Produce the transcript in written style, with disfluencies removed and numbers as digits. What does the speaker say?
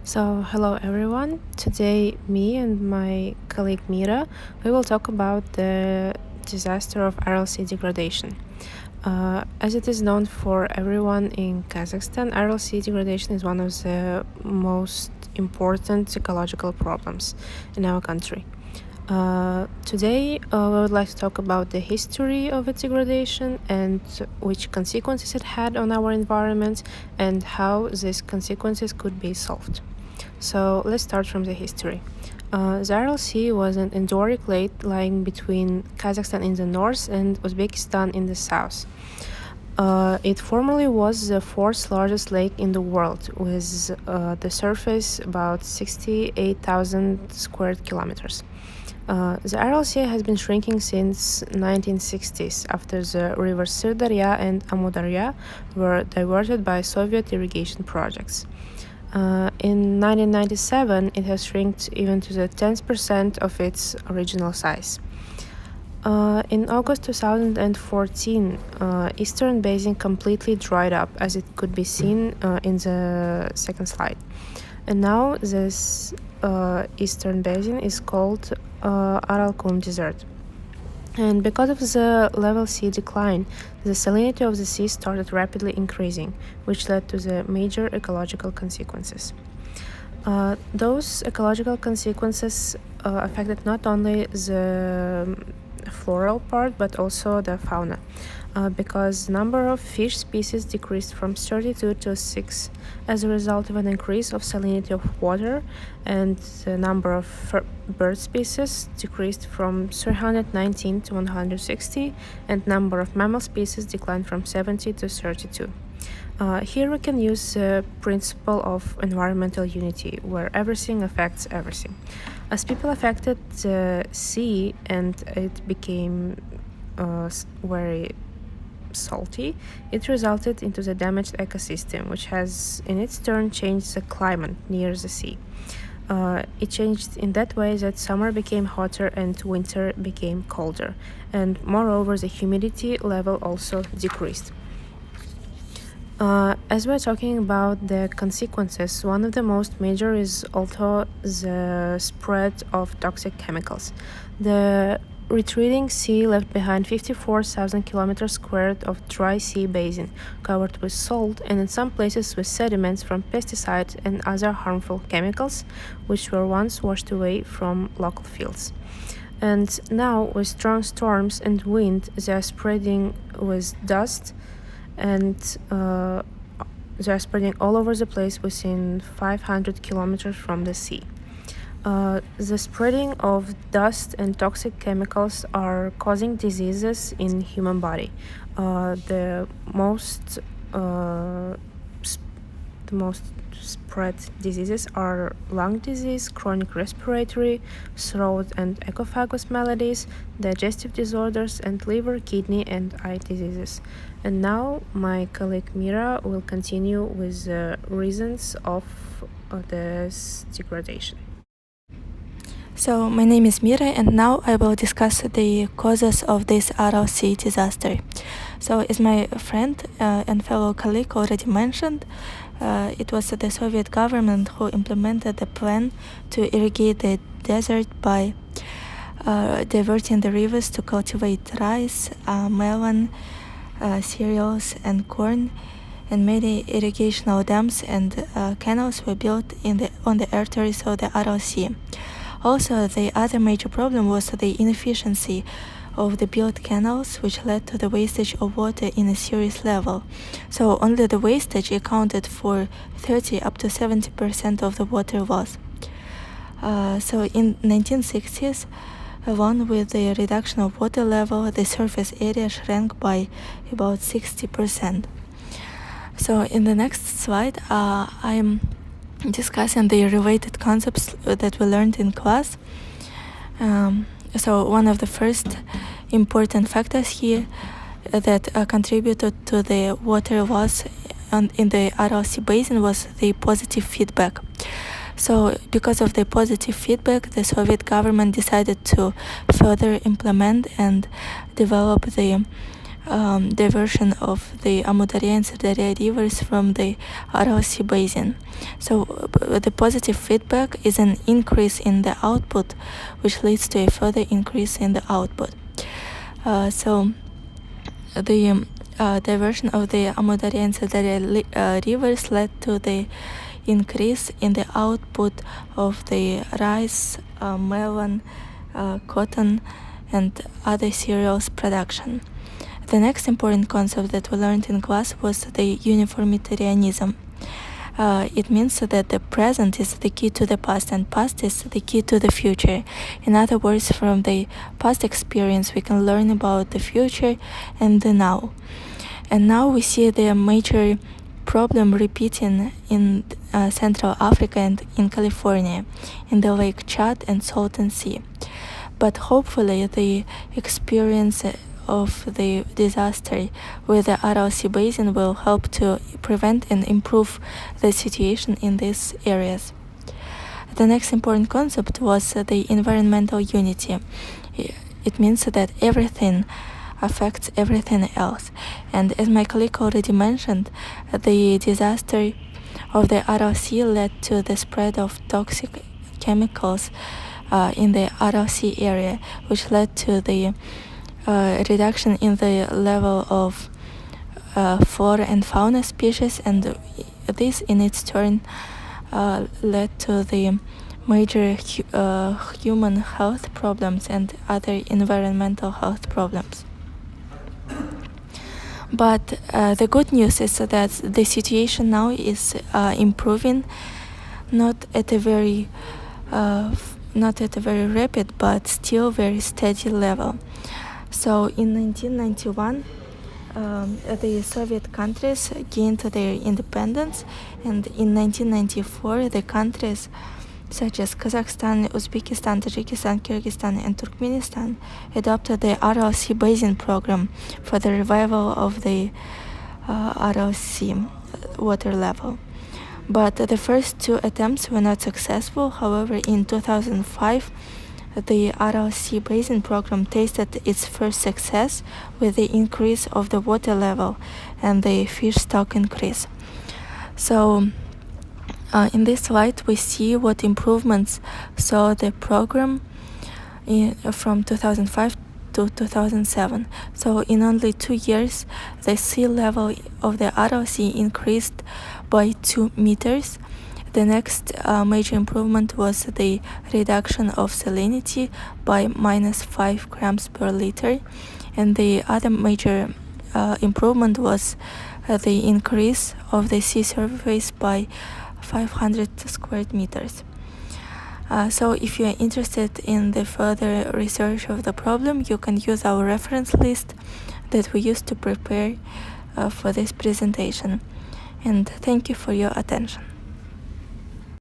Hello everyone. Today, me and my colleague Mira, we will talk about the disaster of Aral Sea degradation. As it is known for everyone in Kazakhstan, Aral Sea degradation is one of the most important ecological problems in our country. Today, we would like to talk about the history of its degradation and which consequences it had on our environment and how these consequences could be solved. So let's start from the history. The Aral Sea was an endorheic lake lying between Kazakhstan in the north and Uzbekistan in the south. It formerly was the fourth largest lake in the world, with the surface about 68,000 square kilometers. The Aral Sea has been shrinking since 1960s after the rivers Sirdarya and Amudarya were diverted by Soviet irrigation projects. In 1997, it has shrinked even to the 10% of its original size. In August 2014, Eastern Basin completely dried up, as it could be seen in the second slide. And now this Eastern Basin is called Aral Desert. And because of the level sea decline, the salinity of the sea started rapidly increasing, which led to the major ecological consequences. Those ecological consequences affected not only the floral part but also the fauna, because number of fish species decreased from 32 to 6 as a result of an increase of salinity of water, and the number of bird species decreased from 319 to 160, and number of mammal species declined from 70 to 32. Here we can use the principle of environmental unity, where everything affects everything. As people affected the sea and it became very salty, it resulted into the damaged ecosystem, which has in its turn changed the climate near the sea. It changed in that way that summer became hotter and winter became colder, and moreover the humidity level also decreased. As we're talking about the consequences, one of the most major is also the spread of toxic chemicals. The retreating sea left behind 54,000 kilometers squared of dry sea basin, covered with salt and in some places with sediments from pesticides and other harmful chemicals, which were once washed away from local fields. And now, with strong storms and wind, they are spreading with dust, and they are spreading all over the place within 500 kilometers from the sea. The spreading of dust and toxic chemicals are causing diseases in human body. The most spread diseases are lung disease, chronic respiratory, throat and esophagus maladies, digestive disorders, and liver, kidney, and eye diseases. And now my colleague Mira will continue with the reasons of this degradation. So, my name is Mira, and now I will discuss the causes of this Aral Sea disaster. So, as my friend and fellow colleague already mentioned, it was the Soviet government who implemented the plan to irrigate the desert by diverting the rivers to cultivate rice, melon, cereals, and corn. And many irrigational dams and canals were built on the arteries of the Aral Sea. Also, the other major problem was the inefficiency of the built canals, which led to the wastage of water in a serious level. So only the wastage accounted for 30 up to 70% of the water loss. So in 1960s, along with the reduction of water level, the surface area shrank by about 60%. So in the next slide, I'm discussing the related concepts that we learned in class. So one of the first important factors here that contributed to the water loss in the Aral Sea basin was the positive feedback. So because of the positive feedback, the Soviet government decided to further implement and develop the diversion of the Amudarya and Sirdarya rivers from the Aral Sea basin. So the positive feedback is an increase in the output, which leads to a further increase in the output. So the diversion of the Amudarya and Sirdarya rivers led to the increase in the output of the rice, melon, cotton, and other cereals production. The next important concept that we learned in class was the uniformitarianism. It means that the present is the key to the past and past is the key to the future. In other words, from the past experience, we can learn about the future and the now. And now we see the major problem repeating in Central Africa and in California, in the Lake Chad and Salton Sea. But hopefully the experience of the disaster with the Aral Sea basin will help to prevent and improve the situation in these areas. The next important concept was the environmental unity. It means that everything affects everything else. And as my colleague already mentioned, the disaster of the Aral Sea led to the spread of toxic chemicals in the Aral Sea area, which led to the reduction in the level of flora and fauna species, and this in its turn led to the major human health problems and other environmental health problems. But the good news is that the situation now is improving, not at a very rapid but still very steady level. So in 1991, the Soviet countries gained their independence, and in 1994 the countries such as Kazakhstan, Uzbekistan, Tajikistan, Kyrgyzstan, and Turkmenistan adopted the Aral Sea Basin program for the revival of the Aral Sea water level. But the first two attempts were not successful. However, in 2005, the Aral Sea Basin program tasted its first success with the increase of the water level and the fish stock increase. So in this slide we see what improvements saw the program from 2005 to 2007. So in only 2 years the sea level of the Aral Sea increased by 2 meters. The next major improvement was the reduction of salinity by -5 grams per liter, and the other major improvement was the increase of the sea surface by 500 square meters. So if you are interested in the further research of the problem, you can use our reference list that we used to prepare for this presentation. And thank you for your attention.